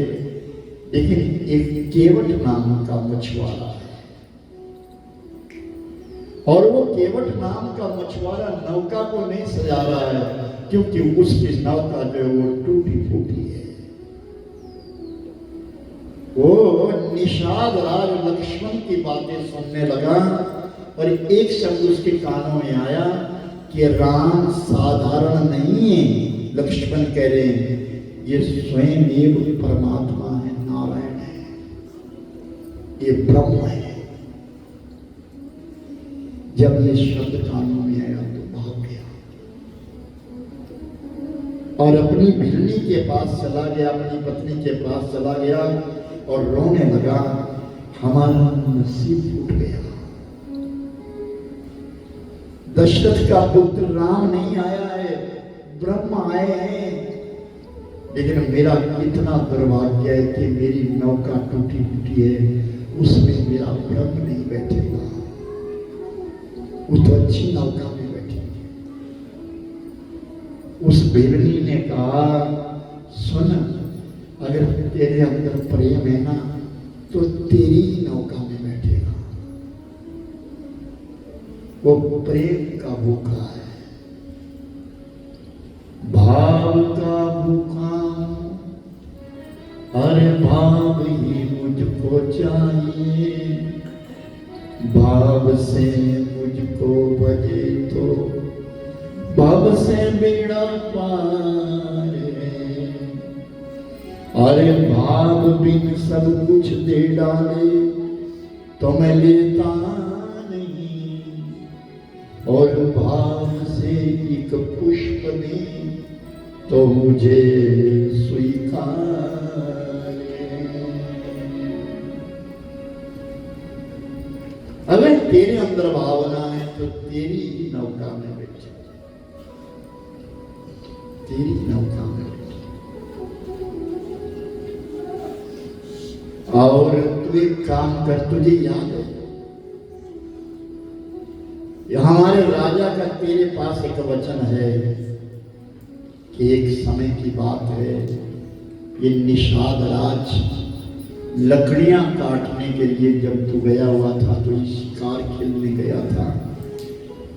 लेकिन एक केवट नाम का मछुआरा है, और वो केवट नाम का मछुआरा नौका को नहीं सजा रहा है, क्योंकि उसकी नौका जो है वो टूटी फूटी है। वो निषाद राज लक्ष्मण की बातें सुनने लगा, और एक शब्द उसके कानों में आया कि राम साधारण नहीं है। लक्ष्मण कह रहे हैं, ये स्वयं एक परमात्मा है, नारायण है, ये ब्रह्म है। जब ये शब्द कानों में आया तो भाग गया, और अपनी भिल्ली के पास चला गया, अपनी पत्नी के पास चला गया, और रोने लगा। हमारा नसीब फूट गया, दशरथ का पुत्र राम नहीं आया है, ब्रह्म आए हैं। लेकिन मेरा इतना दुर्भाग्य है कि मेरी नौका टूटी फूटी है, उसमें मेरा ब्रह्म नहीं बैठेगा। वो तो अच्छी नौका में बैठेगी। उस बेलनी ने कहा, सुन, अगर तेरे अंदर प्रेम है ना, तो तेरी ही नौका में बैठेगा। वो प्रेम का भूखा है, भाव का भूखा। अरे भाव ही मुझको चाहिए, भाव से मुझको बजे तो भाव से बेड़ा पार है। अरे भाव बिन सब कुछ दे डाले तो मैं लेता नहीं, और भाव से एक पुष्प दे तो मुझे स्वीकार है। अगर तेरे अंदर भावना है तो तेरी ही नौका में बैठ, तेरी नौका में। और तू एक काम कर, तुझे याद है हमारे राजा का तेरे पास एक वचन है कि एक समय की बात है, ये निषाद राज लकड़ियां काटने के लिए जब तू गया हुआ था, तो ये शिकार खेलने गया था,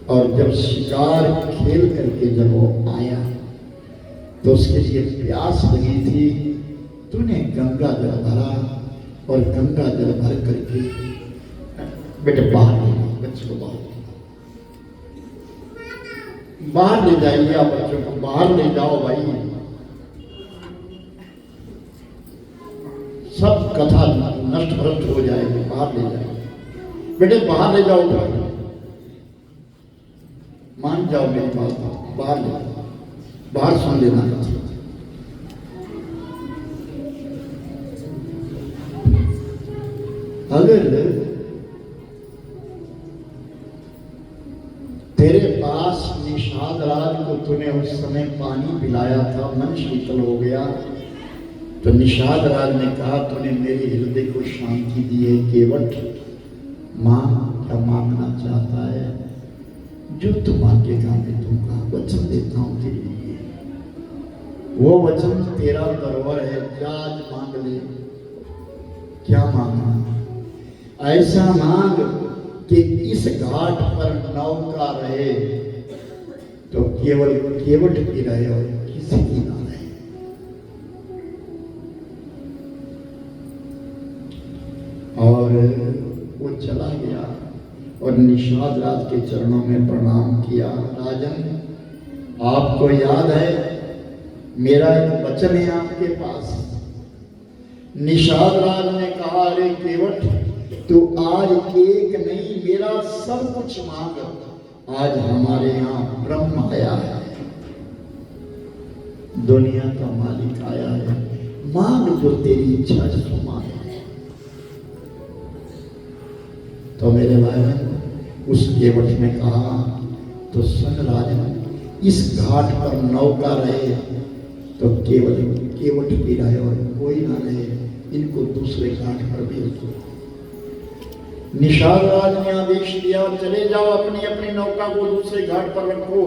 और जब शिकार खेल करके जब वो आया तो उसके लिए प्यास लगी थी। तूने गंगा जल भरा, और गंगा जल भर करके बेटे बाहर ले जाओ, बच्चों को बाहर ले जाइए, आप बच्चों को बाहर ले जाओ भाई। कथा नष्ट भ्रष्ट हो जाएगी, बाहर ले जाएगी। बेटे बाहर ले जाओ, मान जाओ मेरी बात, बाहर ले जाओ, बाहर सुन लेना कथा। अगर तेरे पास निषाद राज को तूने उस समय पानी पिलाया था, मन शीतल हो गया, तो निषाद राज ने कहा तूने मेरे हृदय को शांति दी है, केवट मां क्या मांगना चाहता है, जो तू मांगेगा मैं दूंगा, वचन देता हूं तेरे लिए, वो वचन तेरा दरबार है, आज मांग ले। क्या मांगना? ऐसा मांग कि इस घाट पर नौका रहे तो केवल केवट की रहे और किसी की ना रहे। और वो चला गया और निषाद राज के चरणों में प्रणाम किया। राजन, आपको याद है मेरा एक वचन है आपके पास। निषाद राज ने कहा, अरे केवट तो आज एक नहीं मेरा सब कुछ मांग, आज हमारे यहाँ ब्रह्म आया है, दुनिया का मालिक आया है, मांग जो तेरी इच्छा है सो मांग। तो मेरे भाई ने उस केवट ने कहा, तो सुन राजन, इस घाट पर नौका रहे तो केवल केवट भी रहे और कोई ना रहे, इनको दूसरे घाट पर भेज दो। निषाद राज ने आदेश दिया, चले जाओ अपनी अपनी नौका को दूसरे घाट पर रखो,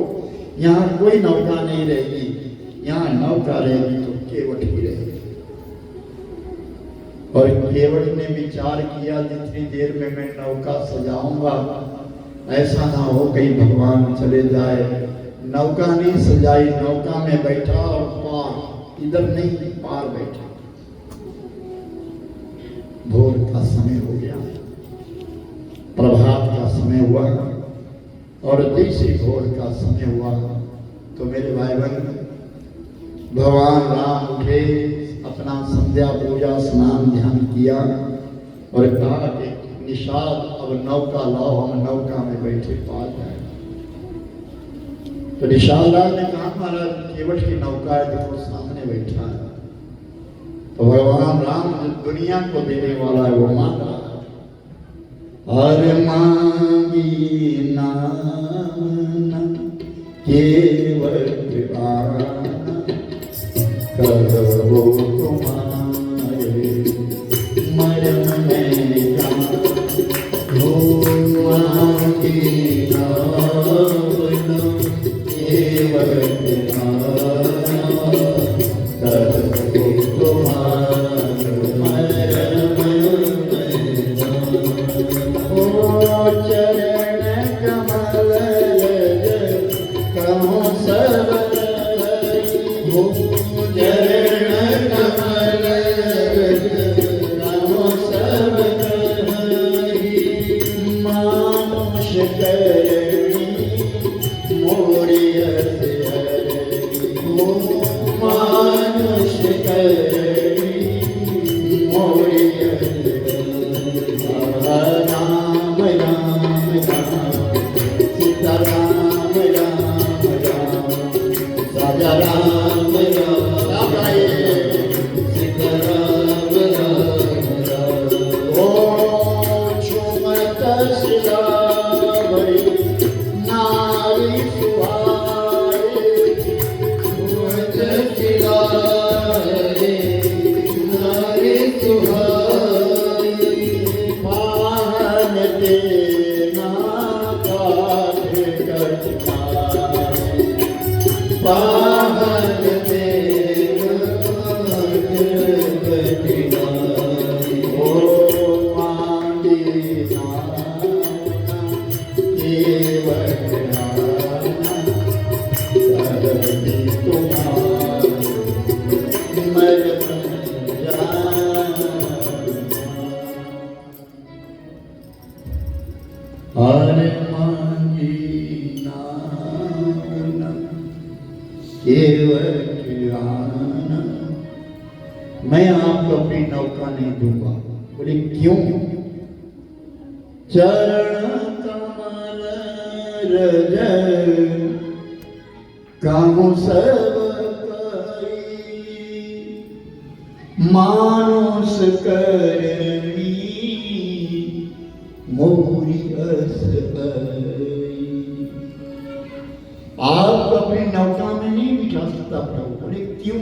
यहाँ कोई नौका नहीं रहेगी, यहाँ नौका रहेगी तो केवट ही रहेगी। और केवट ने विचार किया, जितनी देर में मैं नौका सजाऊंगा ऐसा ना हो कहीं भगवान चले जाए। नौका नहीं सजाई, नौका में बैठा और पार, इधर नहीं पार बैठा। भोर का समय हो गया, प्रभात का समय हुआ, और जैसे भोर का समय हुआ तो मेरे भाई बहन भगवान राम उठे, अपना संध्या पूजा स्नान ध्यान किया और कहा कि निषाद अब नौका लाओ, हम नौका में बैठे पार जाए। तो निषाद राज ने कहा, महाराज केवट की नौका है, देखो सामने बैठा है। तो भगवान राम दुनिया को देने वाला है, वो मांग रहा है, हर मांगी नाम केवट आना, करो तुम्हारे मरम में जान, हो मांगी नाम केवट आना, करो तुम्हारे मरम में जान। ओ चरण कमल कहो सब, हो चरण कमल कहो सब, मानुष करणी मोरियत हरि, हो मानुष करणी मोरियत हरि। राम राम राम सीता राम राम राम, राजा राम राम सीता राम राम राम। ओ झुमत सिलावरी नारी सुहाए, झुमत सिलावरी नारी सुहाए, पाहन देना काठ कटकाए, पाहन देना काठ कटकाए। ओ मांगी नाना केवट आना, करनी तुम्हारी मरम जाना। हर मांगी नाम केवट आना, मैं आपको अपनी नौका नहीं दूंगा। बोले क्यों? चरण कमल रज काहू सब मानुष करनी मोरी अस। आप अपनी नौका में नहीं बिठा सकता प्रभु। बोले क्यों?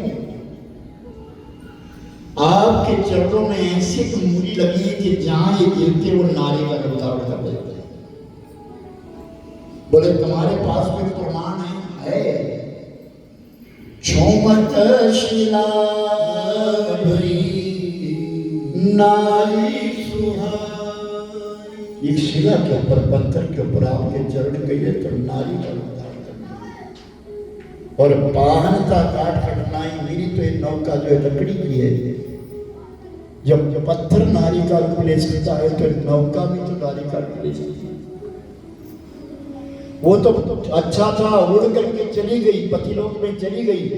आपके चरणों में ऐसी मूरी लगी है कि जहां ये गिरते वो नारी का अवतारण कर देते हैं। बोले तुम्हारे पास कोई प्रमाण है? छोमत शिला भरी नारी सुहाई। एक शिला के ऊपर, पत्थर के ऊपर आपके चरण गए तो नारी का अवतारण करना और वाहन का काट कटनाई। मेरी तो एक नौका जो है लकड़ी की है। जब पत्थर नारी का रूप ले सकता है तो नौका भी तो नारी का रूप ले सकती है। वो तो अच्छा था, उड़ करके चली गई, पतिलोक में चली गई।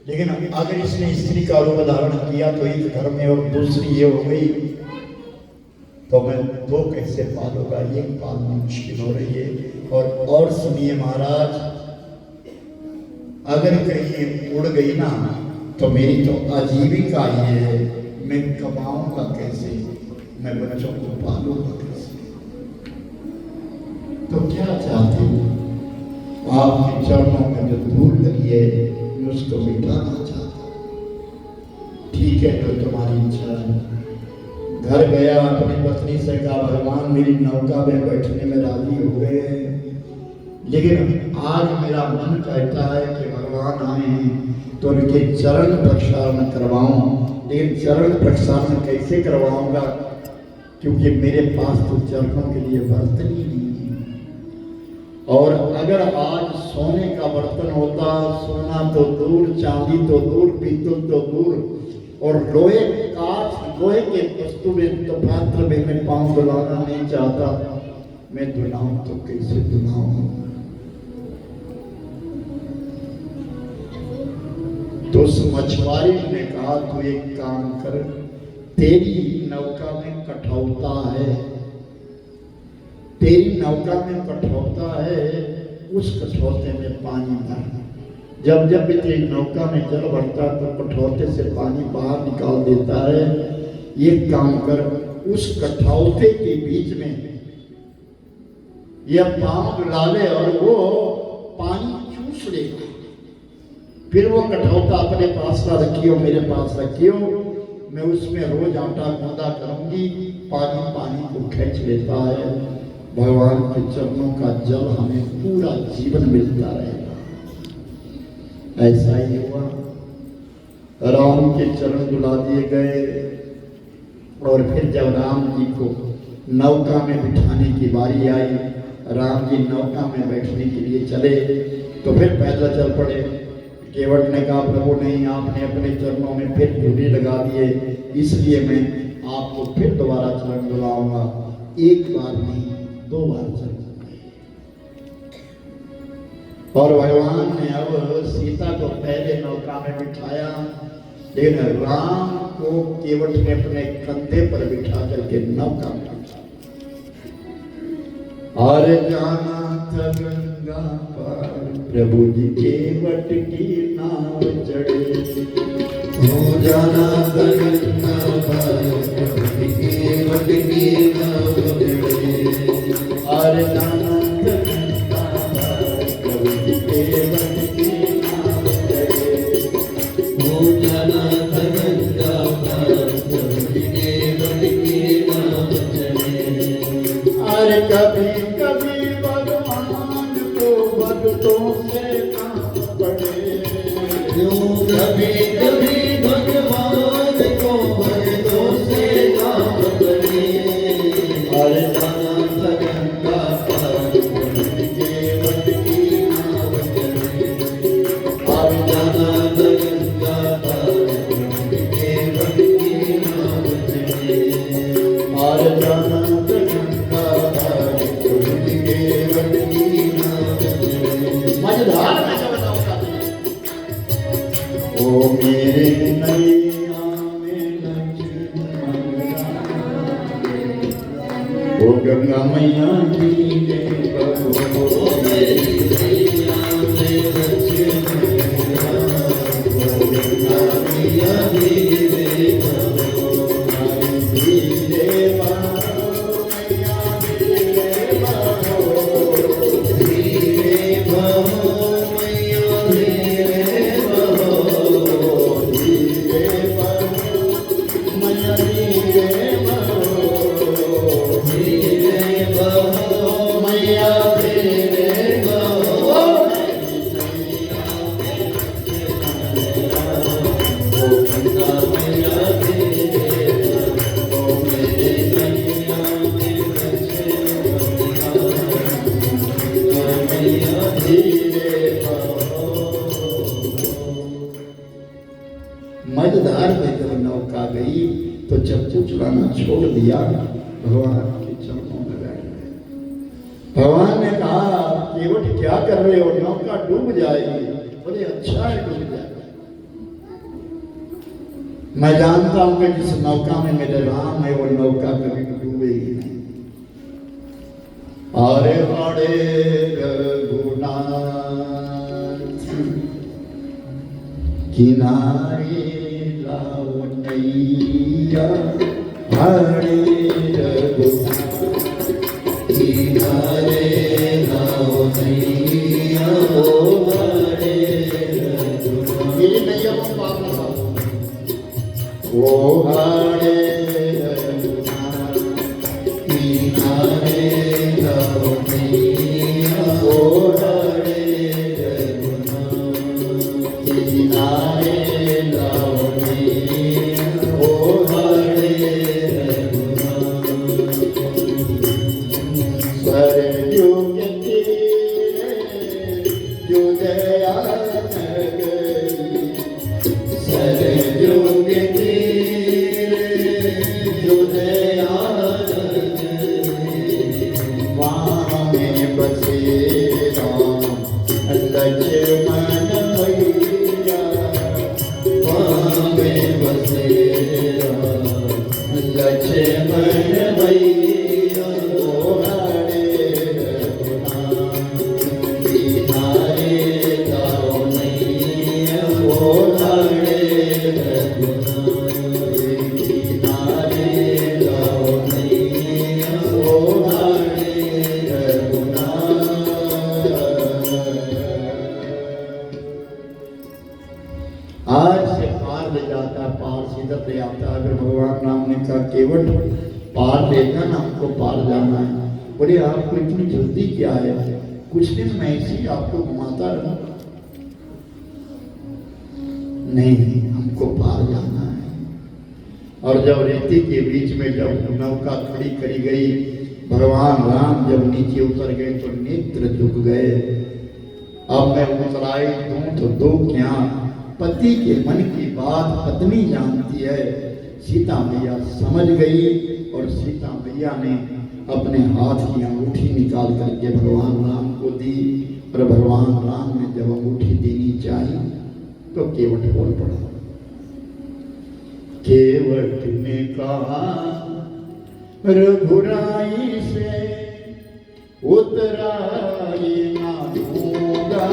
लेकिन अगर इसने स्त्री का रूप धारण किया तो एक घर में और दूसरी ये हो गई तो मैं दो कैसे पालूंगा? एक पालना मुश्किल हो रही है। और सुनिए महाराज, अगर कहीं उड़ गई ना तो मेरी तो आजीविका ही है। मैं कमाऊंगा कैसे? मैं बच्चों को पालूंगा कैसे? तो क्या चाहते हो? आपके चरणों में जो धूल लगी है मैं उसको मिटाना चाहता हूं। ठीक है, जो तुम्हारी इच्छा है। घर गया, अपनी पत्नी से कहा भगवान मेरी नौका में बैठने में राजी हो गए, लेकिन आज मेरा मन कहता है कि भगवान आए हैं तो उनके चरण प्रक्षालन करवाऊं। लेकिन चरण प्रक्षालन कैसे करवाऊंगा? क्योंकि मेरे पास तो चरणों के लिए बर्तन ही नहीं है। और अगर आज सोने का बर्तन होता, सोना तो दूर, चांदी तो दूर, पीतल तो दूर, और लोहे के वस्तु में तो पात्र में मैं पांव धुलाना नहीं चाहता। मैं धुलाऊं तो कैसे धुलाऊं? तो उस मछुआरे ने कहा तू एक काम कर, तेरी नौका में कठौता है, तेरी नौका में कठौता है, उस कठौते में पानी भर। जब जब भी तेरी नौका में जल भरता तो कठौते से पानी बाहर निकाल देता है। एक काम कर, उस कठौते के बीच में यह पांव डाले और वो पानी चूस लेगा। फिर वो कठौता अपने पास ना रखियो, मेरे पास रखियो, मैं उसमें रोज आटा गूंदा करूंगी। पानी को खींच लेता है। भगवान के चरणों का जल हमें पूरा जीवन मिलता रहेगा। ऐसा ही हुआ। राम के चरण दुला दिए गए और फिर जब राम जी को नौका में बिठाने की बारी आई, राम जी नौका में बैठने के लिए चले तो फिर पैदल चल पड़े। केवट ने कहा प्रभु नहीं, आपने अपने चरणों में फिर धूली लगा दिए, इसलिए मैं आपको फिर दोबारा चरण बुलाऊंगा। एक बार नहीं, 2 बार चरण। और भगवान ने अब सीता को पहले नौका में बिठाया, लेकिन राम को केवट ने अपने कंधे पर बिठा करके नौका में बिठाया। और जाना था गंगा पार, प्रभु जी केवट की नाव चढ़े। हो जाना था गंगा पार, प्रभु जी केवट की नाव चढ़े। और जाना था गंगा पार, प्रभु जी केवट की नाव चढ़े। हो जाना था गंगा पार, प्रभु जी केवट की नाव चढ़े। और कभी भक्तों से काम पड़े, कभी कभी भगवान को भक्तों से काम पड़े। और जाना था गंगा पार, गंगा मैया धीरे बहो मेरी मैया मेरे गंगा मैया धीरे बहो धीरे बहो मैया धीरे बहो धीरे बहो मैया धीरे बहो धीरे बहो मैया धीरे मझधार में जब नौका गई तो चप्पू चुराना छोड़ दिया, भगवान के चरणों में बैठ गए। भगवान ने कहा केवट क्या कर रहे हो, नौका डूब जाएगी। बोले अच्छा है डूब जाएगी, मैं जानता हूं कि जिस नौका में मेरे राम है वो नौका कभी डूबेगी नहीं। अरे बड़े रघुनाथ किनारे लाओ नैया, हरे रघुनाथ किनारे लाओ नैया, हरे रघुनाथ। मेरी नैया को पार लगाओ, ओ हरे रघुनाथ किनारे लाओ नैया, ओ हरे किनारे लाओ नैया, ओ हरे रघुनाथ। सरयू के तीरे जो दया गई, सरयू के तीरे जो दया गई, वहाँ में बसे राम लक्ष्मण मैया, लक्ष्मण मैया, ओ हरे रघुनाथ किनारे लाओ नैया, ओ हरे रघुनाथ किनारे लाओ नैया, ओ हरे रघुनाथ। आज से पार ले जाता, पार सीधा ले आता। अगर भगवान राम ने कहा केवट पार लेना ना, हमको पार जाना है। बोले आपको इतनी जल्दी क्या है, कुछ दिन मैं ऐसे ही आपको घुमाता रहूं। नहीं, हमको पार जाना है। और जब रेती के बीच में जब नौका खड़ी करी गई, भगवान राम जब नीचे उतर गए तो नेत्र झुक गए। अब मैं उतराई दूं तो दो क्या, पति के मन की बात पत्नी जानती है। सीता मैया समझ गई और सीता मैया ने अपने हाथ की अंगूठी निकाल करके भगवान राम को दी। और भगवान राम ने जब अंगूठी देनी चाहिए तो केवट बोल पड़ा। केवट ने कहा रघुराई से उतराई ना दूंगा,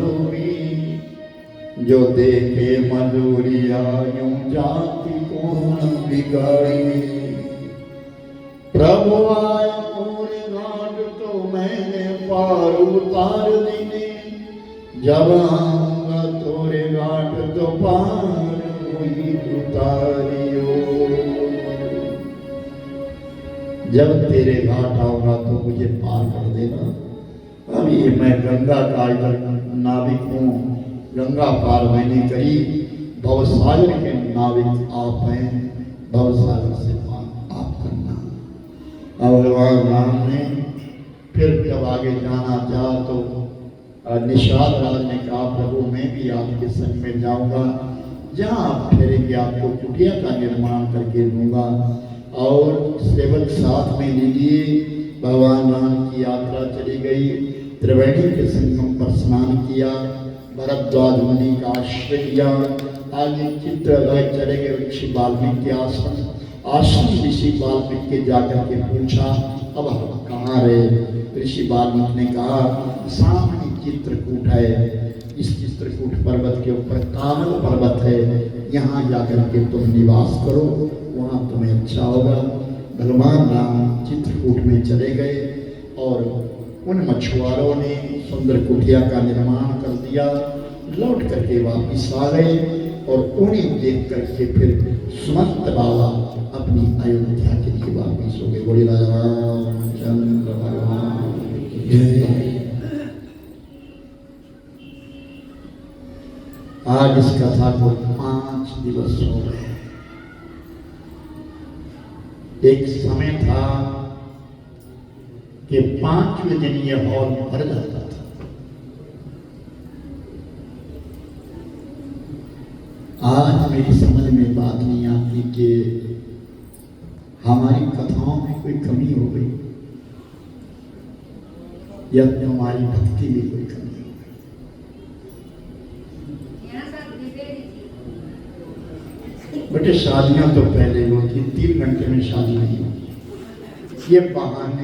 मजदूरी, जो देखे मजूरिया यूं जाति कौन बिगाड़ी। प्रभु आया पूरे घाट तो मैंने पार उतार देने, जब आऊंगा तोरे घाट तो पार हुई उतारियो। जब तेरे घाट आऊंगा तो मुझे पार कर देना। अब ये मैं गंगा का इधर नाविक हूँ, गंगा पार मैंने करी, भवसागर के नाविक आप हैं, भवसागर से पार आप करना। अब भगवान राम ने फिर जब आगे जाना चाहा तो निषाद राज ने कहा प्रभु मैं भी आपके संग में जाऊंगा, जहाँ आप ठहरेंगे आपको कुटिया का निर्माण करके दूंगा और सेवक साथ में लीजिए। भगवान राम की यात्रा चली गई, त्रिवेणी के संगम पर स्नान किया, भरद्वाज मुनि का आश्रय लिया, आगे चित्रगढ़ चले गए ऋषि वाल्मीकि आश्रम ऋषि वाल्मीकि के जाकर के पूछा अब हम कहाँ रहे। ऋषि वाल्मीकि ने कहा सामने चित्रकूट है, इस चित्रकूट पर्वत के ऊपर कामल पर्वत है, यहाँ जाकर के तुम निवास करो, वहाँ तुम्हें अच्छा होगा। भगवान राम चित्रकूट में चले गए और उन मछुआरों ने सुंदर कुटिया का निर्माण कर दिया, लौट करके वापिस आ गए और उन्हें देख करके फिर सुमंत बाबा अपनी अयोध्या के लिए वापिस हो गए। बोले रामचंद्र भगवान जय। आज इस कथा को 5 दिवस हो गए। एक समय था कि 5वें दिन यह हॉल भर जाता था। आज मेरी समझ में बात नहीं आती कि हमारी कथाओं में कोई कमी हो गई या हमारी भक्ति में कोई कमी हो गई। बेटे शादियां तो पहले होती, 3 घंटे में शादी नहीं होती, ये बहाने